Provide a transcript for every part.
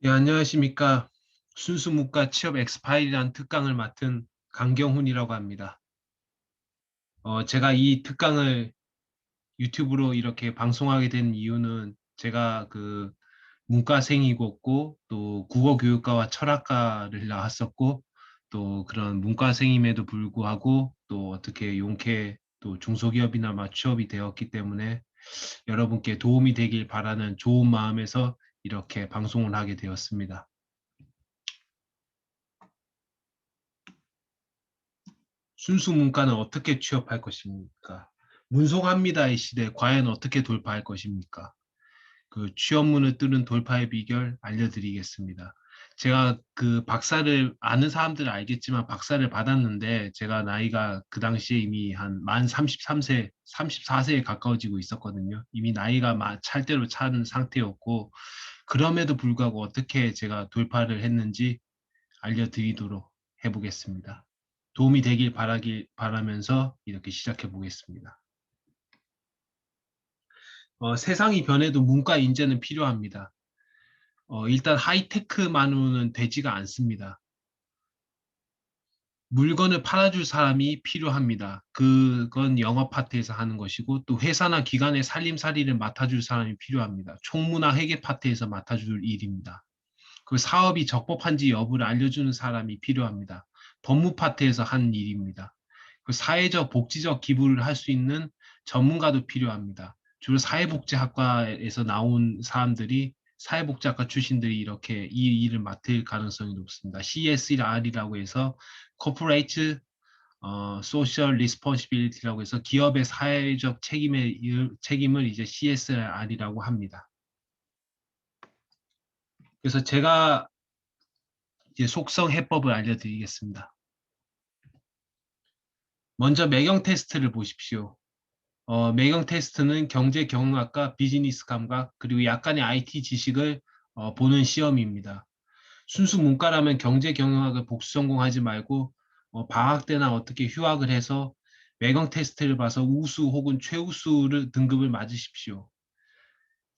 예, 안녕하십니까. 순수문과 취업 엑스파일이라는 특강을 맡은 강경훈이라고 합니다. 제가 이 특강을 유튜브로 이렇게 방송하게 된 이유는 제가 그 문과생이고 또 국어교육과와 철학과를 나왔었고 또 그런 문과생임에도 불구하고 또 어떻게 용케 또 중소기업이나 취업이 되었기 때문에 여러분께 도움이 되길 바라는 좋은 마음에서 이렇게 방송을 하게 되었습니다. 순수 문과는 어떻게 취업할 것입니까? 문송합니다의 시대 과연 어떻게 돌파할 것입니까? 그 취업문을 뚫는 돌파의 비결 알려드리겠습니다. 제가 그 박사를 아는 사람들은 알겠지만 박사를 받았는데 제가 나이가 그 당시에 이미 한 만 33세, 34세에 가까워지고 있었거든요. 이미 나이가 찰 대로 찬 상태였고 그럼에도 불구하고 어떻게 제가 돌파를 했는지 알려드리도록 해보겠습니다. 도움이 되길 바라면서 이렇게 시작해 보겠습니다. 세상이 변해도 문과 인재는 필요합니다. 일단 하이테크만으로는 되지가 않습니다. 물건을 팔아줄 사람이 필요합니다. 그건 영업 파트에서 하는 것이고 또 회사나 기관의 살림살이를 맡아줄 사람이 필요합니다. 총무나 회계 파트에서 맡아줄 일입니다. 그 사업이 적법한지 여부를 알려주는 사람이 필요합니다. 법무 파트에서 하는 일입니다. 그 사회적, 복지적 기부를 할 수 있는 전문가도 필요합니다. 주로 사회복지학과에서 나온 사람들이 사회복지학과 출신들이 이렇게 이 일을 맡을 가능성이 높습니다. CSR이라고 해서 Corporate Social Responsibility라고 해서 기업의 사회적 책임을 이제 CSR이라고 합니다. 그래서 제가 이제 속성 해법을 알려드리겠습니다. 먼저 매경 테스트를 보십시오. 매경 테스트는 경제 경영학과 비즈니스 감각 그리고 약간의 IT 지식을 보는 시험입니다. 순수 문과라면 경제 경영학을 복수 전공하지 말고 방학 때나 어떻게 휴학을 해서 매경 테스트를 봐서 우수 혹은 최우수를 등급을 맞으십시오.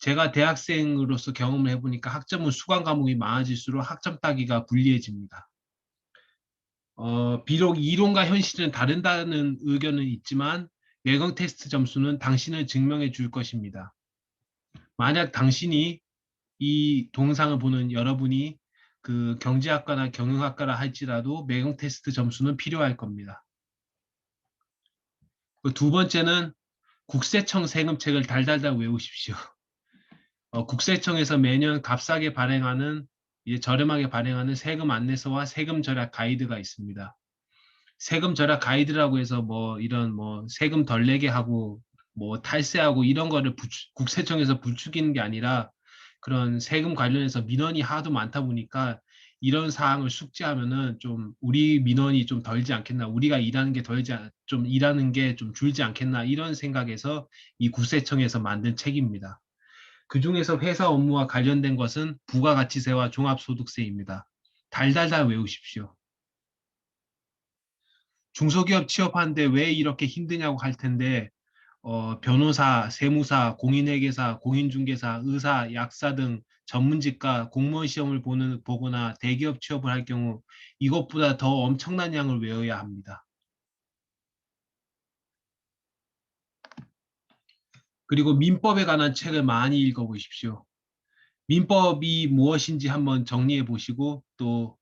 제가 대학생으로서 경험을 해보니까 학점은 수강 과목이 많아질수록 학점 따기가 불리해집니다. 비록 이론과 현실은 다른다는 의견은 있지만 외형 테스트 점수는 당신을 증명해 줄 것입니다. 만약 당신이 이 동영상을 보는 여러분이 그 경제학과나 경영학과라 할지라도 매경 테스트 점수는 필요할 겁니다. 두 번째는 국세청 세금책을 달달달 외우십시오. 국세청에서 매년 값싸게 발행하는 저렴하게 발행하는 세금 안내서와 세금 절약 가이드가 있습니다. 세금 절약 가이드라고 해서 이런 세금 덜 내게 하고 탈세하고 이런 거를 국세청에서 부추기는 게 아니라 그런 세금 관련해서 민원이 하도 많다 보니까 이런 사항을 숙지하면은 좀 우리 민원이 좀 덜지 않겠나, 우리가 일하는 게 좀 일하는 게 좀 줄지 않겠나 이런 생각에서 이 국세청에서 만든 책입니다. 그중에서 회사 업무와 관련된 것은 부가가치세와 종합소득세입니다. 달달달 외우십시오. 중소기업 취업하는데 왜 이렇게 힘드냐고 할 텐데, 변호사, 세무사, 공인회계사, 공인중개사, 의사, 약사 등 전문직과 공무원 시험을 보거나 대기업 취업을 할 경우 이것보다 더 엄청난 양을 외워야 합니다. 그리고 민법에 관한 책을 많이 읽어보십시오. 민법이 무엇인지 한번 정리해 보시고 또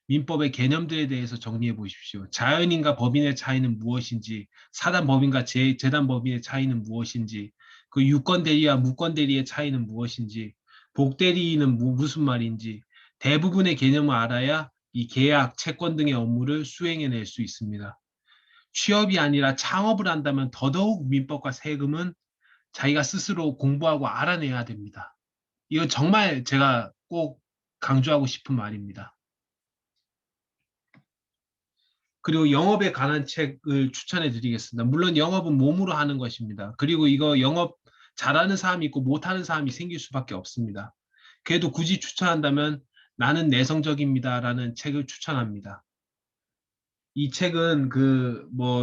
민법의 개념들에 대해서 정리해 보십시오. 자연인과 법인의 차이는 무엇인지, 사단법인과 재단법인의 차이는 무엇인지, 그 유권대리와 무권대리의 차이는 무엇인지, 복대리는 무슨 말인지, 대부분의 개념을 알아야 이 계약, 채권 등의 업무를 수행해낼 수 있습니다. 취업이 아니라 창업을 한다면 더더욱 민법과 세금은 자기가 스스로 공부하고 알아내야 됩니다. 이건 정말 제가 꼭 강조하고 싶은 말입니다. 그리고 영업에 관한 책을 추천해 드리겠습니다. 물론 영업은 몸으로 하는 것입니다. 그리고 이거 영업 잘하는 사람이 있고 못하는 사람이 생길 수밖에 없습니다. 그래도 굳이 추천한다면 나는 내성적입니다라는 책을 추천합니다. 이 책은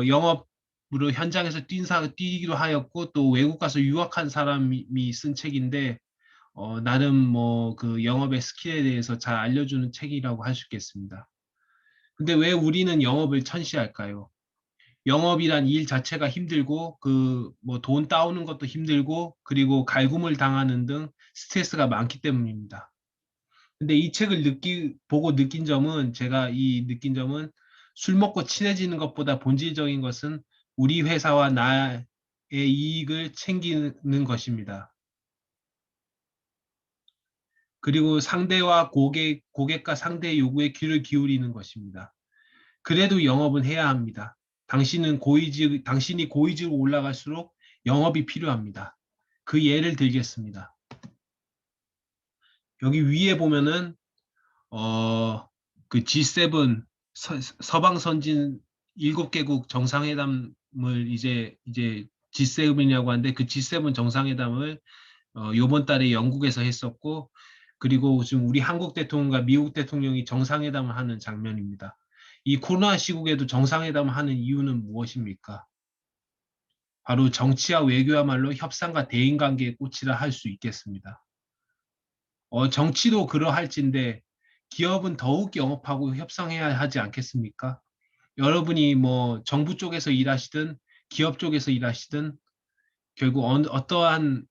영업으로 현장에서 뛰기도 하였고 또 외국 가서 유학한 사람이 쓴 책인데 나름 뭐 그 영업의 스킬에 대해서 잘 알려주는 책이라고 할 수 있겠습니다. 근데 왜 우리는 영업을 천시할까요? 영업이란 일 자체가 힘들고 그 뭐 돈 따오는 것도 힘들고 그리고 갈굼을 당하는 등 스트레스가 많기 때문입니다. 근데 이 책을 보고 느낀 점은 제가 이 느낀 점은 술 먹고 친해지는 것보다 본질적인 것은 우리 회사와 나의 이익을 챙기는 것입니다. 그리고 상대와 고객과 상대의 요구에 귀를 기울이는 것입니다. 그래도 영업은 해야 합니다. 당신이 고위직으로 올라갈수록 영업이 필요합니다. 그 예를 들겠습니다. 여기 위에 보면은 어, 그 G7 서방 선진 7개국 정상회담을 이제 G7이라고 하는데 그 G7 정상회담을 요번 달에 영국에서 했었고 그리고 지금 우리 한국 대통령과 미국 대통령이 정상회담을 하는 장면입니다. 이 코로나 시국에도 정상회담을 하는 이유는 무엇입니까? 바로 정치와 외교야말로 협상과 대인관계의 꽃이라 할 수 있겠습니다. 정치도 그러할진데 기업은 더욱 영업하고 협상해야 하지 않겠습니까? 여러분이 뭐 정부 쪽에서 일하시든 기업 쪽에서 일하시든 결국 어떠한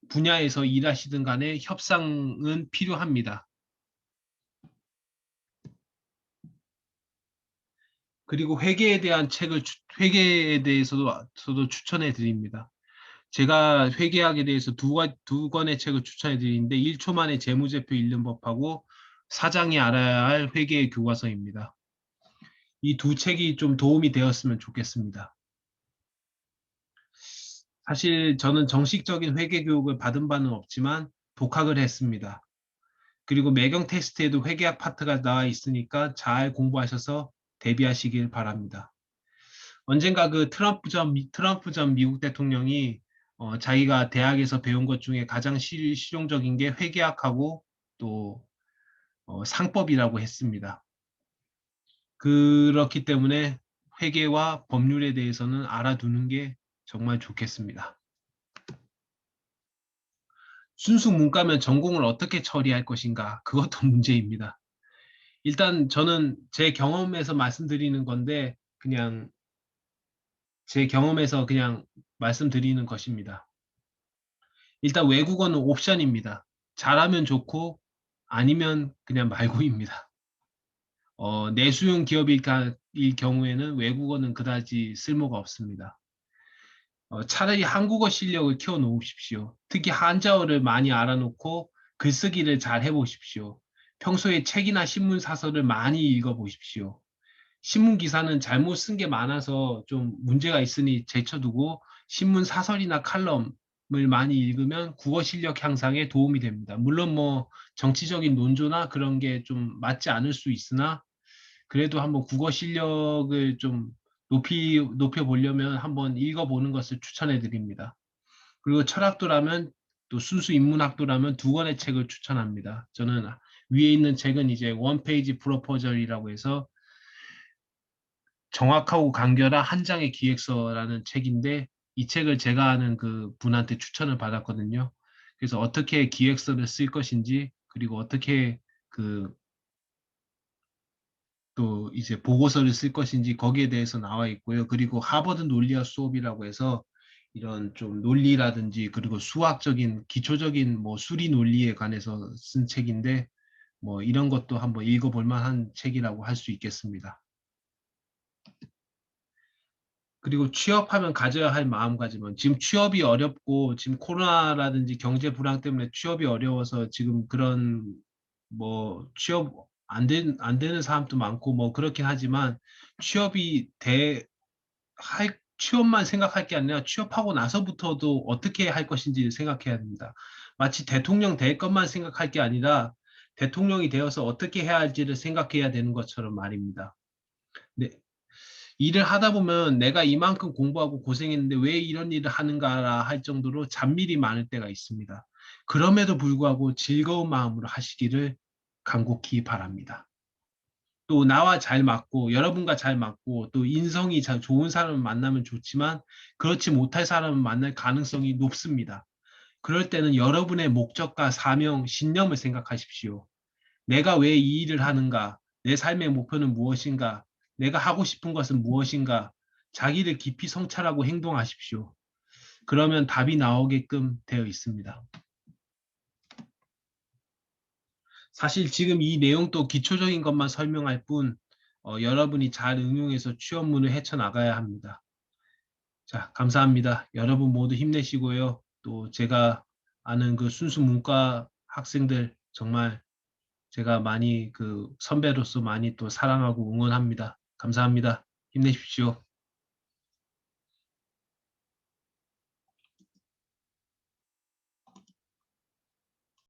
분야에서 일하시든 간에 협상은 필요합니다. 그리고 회계에 대해서도 추천해 드립니다. 제가 회계학에 대해서 두 권의 책을 추천해 드리는데 1초 만에 재무제표 읽는 법하고 사장이 알아야 할 회계의 교과서입니다. 이 두 책이 좀 도움이 되었으면 좋겠습니다. 사실 저는 정식적인 회계 교육을 받은 바는 없지만 독학을 했습니다. 그리고 매경 테스트에도 회계학 파트가 나와 있으니까 잘 공부하셔서 대비하시길 바랍니다. 언젠가 그 트럼프 전 미국 대통령이 자기가 대학에서 배운 것 중에 가장 실용적인 게 회계학하고 또 상법이라고 했습니다. 그렇기 때문에 회계와 법률에 대해서는 알아두는 게 정말 좋겠습니다. 순수 문과면 전공을 어떻게 처리할 것인가? 그것도 문제입니다. 일단 저는 제 경험에서 말씀드리는 건데 그냥 제 경험에서 그냥 말씀드리는 것입니다. 일단 외국어는 옵션입니다. 잘하면 좋고 아니면 그냥 말고입니다. 내수용 기업일 경우에는 외국어는 그다지 쓸모가 없습니다. 차라리 한국어 실력을 키워 놓으십시오. 특히 한자어를 많이 알아놓고 글쓰기를 잘 해보십시오. 평소에 책이나 신문 사설을 많이 읽어보십시오. 신문 기사는 잘못 쓴 게 많아서 좀 문제가 있으니 제쳐두고 신문 사설이나 칼럼을 많이 읽으면 국어 실력 향상에 도움이 됩니다. 물론 뭐 정치적인 논조나 그런 게 좀 맞지 않을 수 있으나 그래도 한번 국어 실력을 좀 높여보려면 한번 읽어보는 것을 추천해 드립니다. 그리고 철학도라면 또 순수 인문학도라면 두 권의 책을 추천합니다. 저는 위에 있는 책은 이제 원 페이지 프로포절이라고 해서 정확하고 간결한 한 장의 기획서라는 책인데 이 책을 제가 아는 그 분한테 추천을 받았거든요. 그래서 어떻게 기획서를 쓸 것인지 그리고 어떻게 그 또 이제 보고서를 쓸 것인지 거기에 대해서 나와 있고요. 그리고 하버드 논리학 수업이라고 해서 이런 좀 논리라든지 그리고 수학적인 기초적인 뭐 수리 논리에 관해서 쓴 책인데 뭐 이런 것도 한번 읽어볼 만한 책이라고 할 수 있겠습니다. 그리고 취업하면 가져야 할 마음가짐은 지금 취업이 어렵고 지금 코로나라든지 경제 불황 때문에 취업이 어려워서 지금 그런 뭐 취업 안 되는 사람도 많고 뭐 그렇긴 하지만 취업이 취업만 생각할 게 아니라 취업하고 나서부터도 어떻게 할 것인지 생각해야 됩니다. 마치 대통령 될 것만 생각할 게 아니라 대통령이 되어서 어떻게 해야 할지를 생각해야 되는 것처럼 말입니다. 네, 일을 하다 보면 내가 이만큼 공부하고 고생했는데 왜 이런 일을 하는가라 할 정도로 잡일이 많을 때가 있습니다. 그럼에도 불구하고 즐거운 마음으로 하시기를 간곡히 바랍니다. 또 나와 잘 맞고 여러분과 잘 맞고 또 인성이 잘 좋은 사람을 만나면 좋지만 그렇지 못할 사람을 만날 가능성이 높습니다. 그럴 때는 여러분의 목적과 사명, 신념을 생각하십시오. 내가 왜 이 일을 하는가? 내 삶의 목표는 무엇인가? 내가 하고 싶은 것은 무엇인가? 자기를 깊이 성찰하고 행동하십시오. 그러면 답이 나오게끔 되어 있습니다. 사실 지금 이 내용도 기초적인 것만 설명할 뿐, 여러분이 잘 응용해서 취업문을 헤쳐나가야 합니다. 자, 감사합니다. 여러분 모두 힘내시고요. 또 제가 아는 그 순수 문과 학생들 정말 제가 많이 그 선배로서 많이 또 사랑하고 응원합니다. 감사합니다. 힘내십시오.